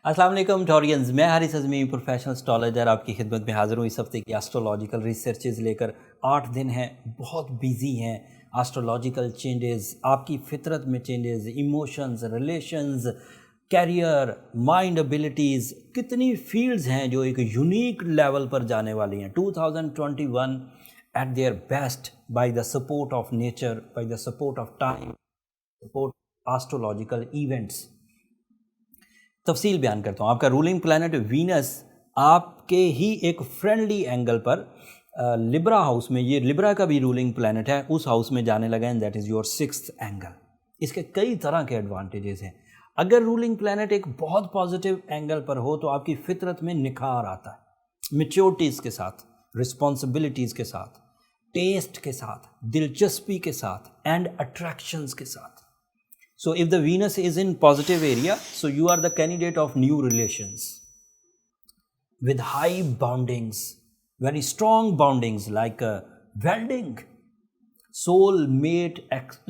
अस्सलाम वालेकुम टॉरियंस, मैं हारिस अज़मी प्रोफेशनल एस्ट्रोलॉजर आपकी खिदमत में हाज़िर हूँ इस हफ्ते की एस्ट्रोलॉजिकल रिसर्चेज लेकर। 8 दिन हैं, बहुत बिजी हैं। एस्ट्रोलॉजिकल चेंजेस, आपकी फितरत में changes, emotions, relations, career, mind abilities, कितनी फील्ड्स हैं जो एक यूनिक लेवल पर जाने वाली हैं। 2021 eight their best by the support of nature, by the support of time, support astrological events. तफसील बयान करता हूँ। आपका रूलिंग प्लैनेट वीनस आपके ही एक फ्रेंडली एंगल पर लिब्रा हाउस में, ये लिब्रा का भी रूलिंग प्लैनेट है, उस हाउस में जाने लगा है, that is your 6th angle. इसके कई तरह के एडवांटेजेस हैं। अगर रूलिंग प्लैनेट एक बहुत पॉजिटिव एंगल पर हो तो आपकी फितरत में निखार आता है, मैच्योरिटीज़ के साथ, रिस्पॉन्सिबिलिटीज़ के साथ, टेस्ट के साथ, दिलचस्पी के साथ एंड अट्रैक्शंस के साथ। So if the Venus is in positive area, so you are the candidate of new relations with high boundings, very strong boundings like welding, soul mate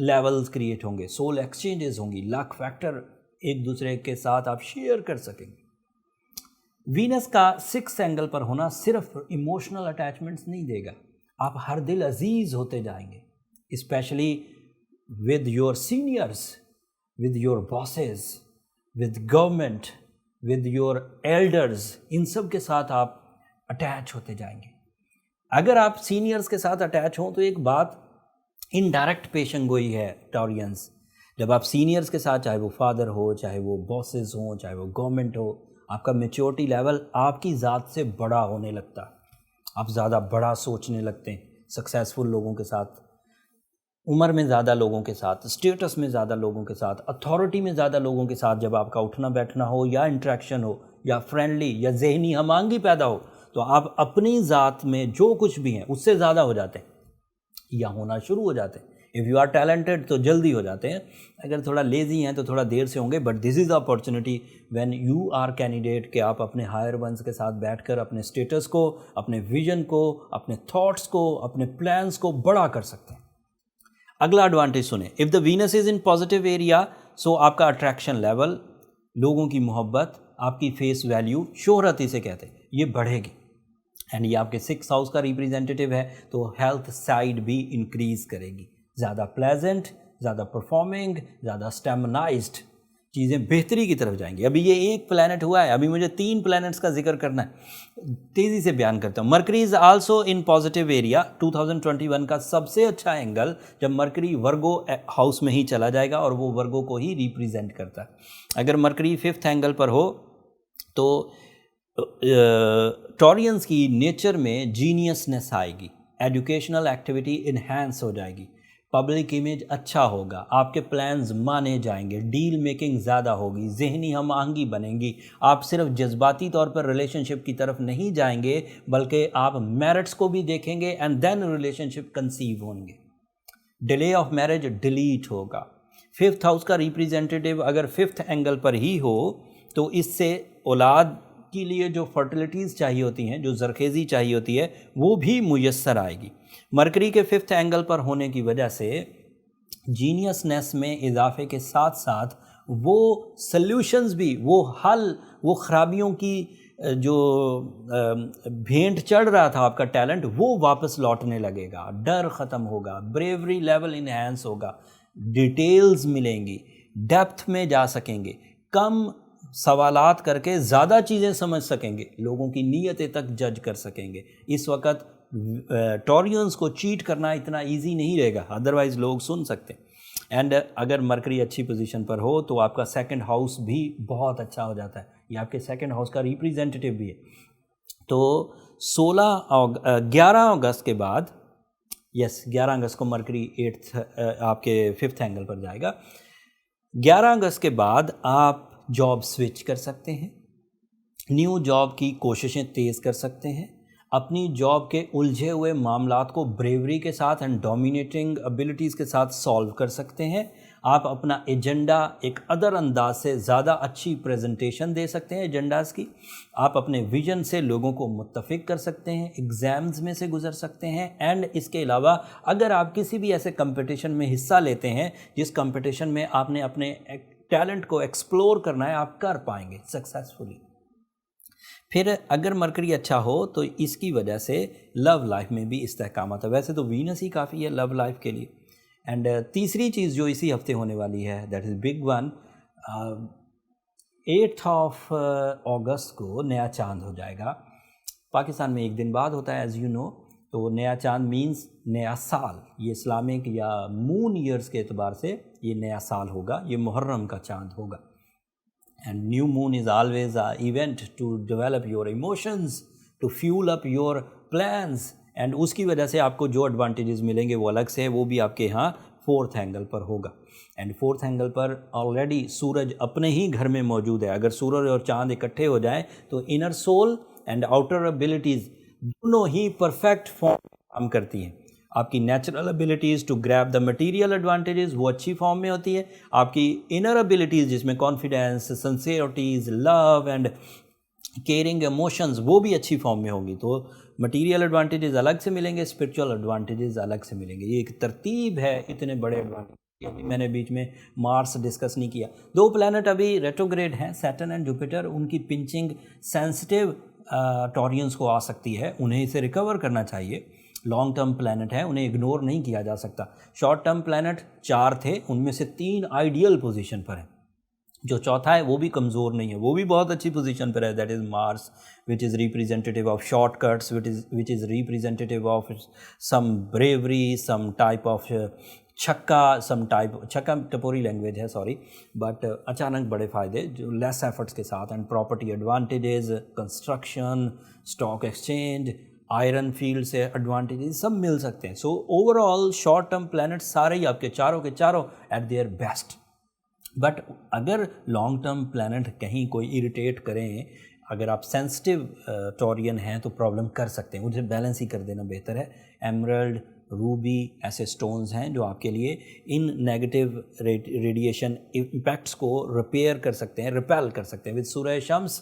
levels create होंगे, soul exchanges होंगी, luck factor एक दूसरे के साथ आप share कर सकेंगे। Venus का 6th एंगल पर होना सिर्फ इमोशनल अटैचमेंट्स नहीं देगा, आप हर दिल अजीज होते जाएंगे, specially with your seniors, with your bosses, with government, with your elders, इन सब के साथ आप अटैच होते जाएंगे। अगर आप सीनियर्स के साथ अटैच हों तो एक बात इनडायरेक्ट पेशन गोई है टॉरियंस, जब आप सीनियर्स के साथ, चाहे वो फादर हो, चाहे वो बॉसेस हों, चाहे वो गवर्नमेंट हो, आपका मैच्योरिटी लेवल आपकी ज़ात से बड़ा होने लगता है, आप ज़्यादा बड़ा सोचने लगते हैं। सक्सेसफुल लोगों के साथ, उम्र में ज़्यादा लोगों के साथ, स्टेटस में ज़्यादा लोगों के साथ, अथॉरिटी में ज़्यादा लोगों के साथ जब आपका उठना बैठना हो, या इंटरेक्शन हो, या फ्रेंडली या जहनी हमांगी पैदा हो, तो आप अपनी ज़ात में जो कुछ भी हैं उससे ज़्यादा हो जाते हैं या होना शुरू हो जाते हैं। इफ़ यू आर टैलेंटेड तो जल्दी हो जाते हैं, अगर थोड़ा लेज़ी हैं तो थोड़ा देर से होंगे। But this is the opportunity when you are candidate कि आप अपने हायर वंस के साथ बैठकर अपने स्टेटस को, अपने विजन को, अपने थॉट्स को, अपने प्लान्स को बड़ा कर सकते हैं। अगला एडवांटेज सुने, if the Venus is in positive area, so आपका अट्रैक्शन लेवल, लोगों की मोहब्बत, आपकी फेस वैल्यू, शोहरत इसे कहते हैं, ये बढ़ेगी। एंड ये आपके 6th हाउस का रिप्रेजेंटेटिव है, तो हेल्थ साइड भी इंक्रीज़ करेगी, ज़्यादा प्लेजेंट, ज़्यादा परफॉर्मिंग, ज़्यादा स्टेमिनाइज्ड, चीज़ें बेहतरी की तरफ जाएंगी। अभी ये एक प्लैनेट हुआ है, अभी मुझे 3 प्लैनेट्स का जिक्र करना है, तेज़ी से बयान करता हूँ। Mercury is also in positive area. 2021 का सबसे अच्छा एंगल जब मरकरी वर्गो हाउस में ही चला जाएगा, और वो वर्गो को ही रिप्रेजेंट करता है। अगर मरकरी 5th एंगल पर हो तो टॉरियंस की नेचर में जीनियसनेस आएगी, एजुकेशनल एक्टिविटी इन्हांस हो जाएगी, पब्लिक इमेज अच्छा होगा, आपके प्लान्स माने जाएंगे, डील मेकिंग ज़्यादा होगी, जहनी हम आहंगी बनेंगी, आप सिर्फ जज्बाती तौर पर रिलेशनशिप की तरफ नहीं जाएंगे बल्कि आप मेरिट्स को भी देखेंगे एंड देन रिलेशनशिप कंसीव होंगे। डिले ऑफ मैरिज डिलीट होगा। 5th हाउस का रिप्रेजेंटेटिव अगर 5th एंगल पर ही हो तो इससे औलाद के लिए जो फर्टिलिटीज़ चाहिए होती हैं, जो ज़रखेज़ी चाहिए होती है, वो भी मुयस्सर आएगी। मरकरी के 5th एंगल पर होने की वजह से जीनियसनेस में इजाफे के साथ साथ वो सल्यूशंस भी, वो हल, वो ख़राबियों की जो भेंट चढ़ रहा था आपका टैलेंट, वो वापस लौटने लगेगा, डर ख़त्म होगा, ब्रेवरी लेवल इन्हांस होगा, डिटेल्स मिलेंगी, डेप्थ में जा सकेंगे, कम सवालात करके ज़्यादा चीज़ें समझ सकेंगे, लोगों की नीयतें तक जज कर सकेंगे। इस वक्त टॉरियंस को चीट करना इतना इजी नहीं रहेगा, अदरवाइज़ लोग सुन सकते हैं। एंड अगर मरकरी अच्छी पोजीशन पर हो तो आपका 2nd हाउस भी बहुत अच्छा हो जाता है, ये आपके 2nd हाउस का रिप्रेजेंटेटिव भी है। तो 11 अगस्त के बाद, 11 अगस्त को मरकरी 8th आपके 5th एंगल पर जाएगा। 11 अगस्त के बाद आप जॉब स्विच कर सकते हैं, न्यू जॉब की कोशिशें तेज़ कर सकते हैं, अपनी जॉब के उलझे हुए मामलात को ब्रेवरी के साथ एंड डोमिनेटिंग एबिलिटीज़ के साथ सॉल्व कर सकते हैं। आप अपना एजेंडा एक अदर अंदाज से ज़्यादा अच्छी प्रेजेंटेशन दे सकते हैं एजेंडाज़ की। आप अपने विजन से लोगों को मुत्तफ़िक कर सकते हैं, एग्ज़ाम्स में से गुजर सकते हैं। एंड इसके अलावा अगर आप किसी भी ऐसे कंपटीशन में हिस्सा लेते हैं जिस कंपटीशन में आपने अपने टैलेंट को एक्सप्लोर करना है आप कर पाएंगे सक्सेसफुली। फिर अगर मरकरी अच्छा हो तो इसकी वजह से लव लाइफ में भी इस्तेहकाम आता है। वैसे तो वीनस ही काफ़ी है लव लाइफ के लिए। एंड तीसरी चीज़ जो इसी हफ्ते होने वाली है दैट इज़ बिग वन, 8 अगस्त को नया चांद हो जाएगा। पाकिस्तान में एक दिन बाद होता है एज़ यू नो, तो नया चांद मीन्स नया साल। ये इस्लामिक या मून ईयर्स के एतबार से ये नया साल होगा, ये मुहर्रम का चांद होगा। And new moon is always a event to develop your emotions, to fuel up your plans. एंड उसकी वजह से आपको जो एडवांटेजेस मिलेंगे वो अलग से है, वो भी आपके यहाँ 4th एंगल पर होगा। एंड 4th एंगल पर ऑलरेडी सूरज अपने ही घर में मौजूद है। अगर सूरज और चांद इकट्ठे हो जाएं तो inner soul and outer abilities दोनों ही परफेक्ट फॉर्म काम करती हैं। आपकी natural abilities to grab the material advantages वो अच्छी फॉर्म में होती है। आपकी इनर एबिलिटीज़ जिसमें confidence, sincerities, love and caring emotions वो भी अच्छी फॉर्म में होंगी। तो मटीरियल एडवांटेजेस अलग से मिलेंगे, स्पिरिचुअल एडवांटेजेस अलग से मिलेंगे। ये एक तरतीब है इतने बड़े एडवांटेज। अभी मैंने बीच में मार्स डिस्कस नहीं किया। 2 प्लैनेट अभी रेट्रोग्रेड हैं, सैटर्न एंड जुपिटर। उनकी पिंचिंग सेंसिटिव टॉरियंस को आ सकती है, उन्हें इसे रिकवर करना चाहिए। लॉन्ग टर्म प्लैनेट है, उन्हें इग्नोर नहीं किया जा सकता। शॉर्ट टर्म प्लैनेट 4 थे, उनमें से 3 आइडियल पोजीशन पर हैं। जो चौथा है वो भी कमज़ोर नहीं है, वो भी बहुत अच्छी पोजीशन पर है, that is Mars which is representative of shortcuts, which is representative of some bravery, some type of छक्का टपोरी लैंग्वेज है सॉरी, बट अचानक बड़े फ़ायदे जो लेस एफर्ट्स के साथ। And property advantages, construction, stock exchange, iron field से एडवांटेजेस सब मिल सकते हैं। So overall short term planet सारे ही आपके चारों के चारों एट देयर बेस्ट। बट अगर लॉन्ग टर्म प्लैनेट कहीं कोई इरिटेट करें, अगर आप सेंसिटिव टॉरियन हैं तो प्रॉब्लम कर सकते हैं, उसे बैलेंस ही कर देना बेहतर है। एमरल्ड, रूबी ऐसे स्टोन्स हैं जो आपके लिए इन नेगेटिव रेडिएशन इम्पैक्ट्स को रिपेयर कर सकते हैं, रिपेल कर सकते हैं। विद सूरह शम्स,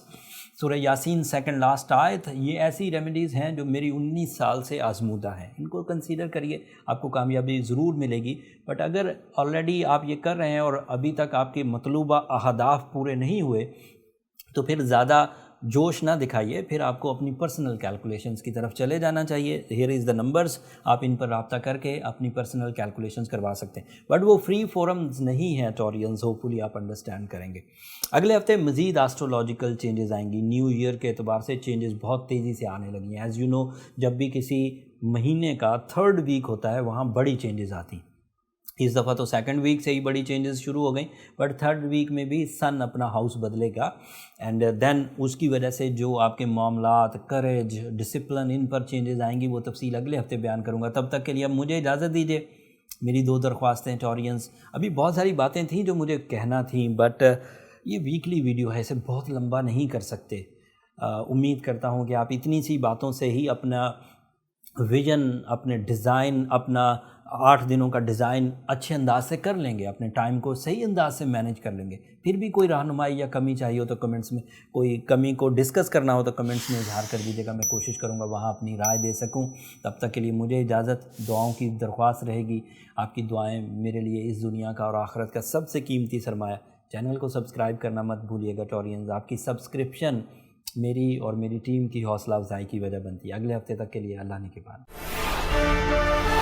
सूरह यासीन सेकंड लास्ट आयत, ये ऐसी रेमेडीज़ हैं जो मेरी 19 साल से आजमूदा हैं। इनको कंसीडर करिए, आपको कामयाबी ज़रूर मिलेगी। बट अगर ऑलरेडी आप ये कर रहे हैं और अभी तक आपके मतलूबा अहदाफ पूरे नहीं हुए तो फिर ज़्यादा जोश ना दिखाइए, फिर आपको अपनी पर्सनल कैलकुलेशंस की तरफ चले जाना चाहिए। हियर इज़ द नंबर्स, आप इन पर रब्ता करके अपनी पर्सनल कैलकुलेशंस करवा सकते हैं। बट वो फ्री फोरम्स नहीं हैं टॉरियंस, होपफुली आप अंडरस्टैंड करेंगे। अगले हफ्ते मज़ीद एस्ट्रोलॉजिकल चेंजेस आएंगी। न्यू ईयर के एतबार से चेंजेस बहुत तेज़ी से आने लगी हैं। एज़ यू नो, जब भी किसी महीने का 3rd वीक होता है वहाँ बड़ी चेंजेस आती हैं। इस दफ़ा तो 2nd वीक से ही बड़ी चेंजेस शुरू हो गई, बट 3rd वीक में भी सन अपना हाउस बदलेगा। एंड देन उसकी वजह से जो आपके मामलात, करेज, डिसिप्लिन, इन पर चेंजेस आएंगी, वो तफसील अगले हफ्ते बयान करूँगा। तब तक के लिए अब मुझे इजाज़त दीजिए। मेरी 2 दरख्वास्तें टॉरियंस, अभी बहुत सारी बातें थीं जो मुझे कहना थी, बट ये वीकली वीडियो है, इसे बहुत लंबा नहीं कर सकते। उम्मीद करता हूँ कि आप इतनी सी बातों से ही अपना विज़न, अपने डिज़ाइन, अपना 8 दिनों का डिज़ाइन अच्छे अंदाज से कर लेंगे, अपने टाइम को सही अंदाज से मैनेज कर लेंगे। फिर भी कोई रहनुमाई या कमी चाहिए हो तो कमेंट्स में, कोई कमी को डिस्कस करना हो तो कमेंट्स में इजहार कर दीजिएगा। मैं कोशिश करूँगा वहाँ अपनी राय दे सकूँ। तब तक के लिए मुझे इजाज़त। दुआओं की दरख्वास्त रहेगी, आपकी दुआएँ मेरे लिए इस दुनिया का और आखिरत का सबसे कीमती सरमाया। चैनल को सब्सक्राइब करना मत भूलिएगा टॉरियंस। आपकी सब्सक्रिप्शन मेरी और मेरी टीम की हौसला अफजाई की वजह बनती है। अगले हफ्ते तक के लिए अल्लाह ने के बाद।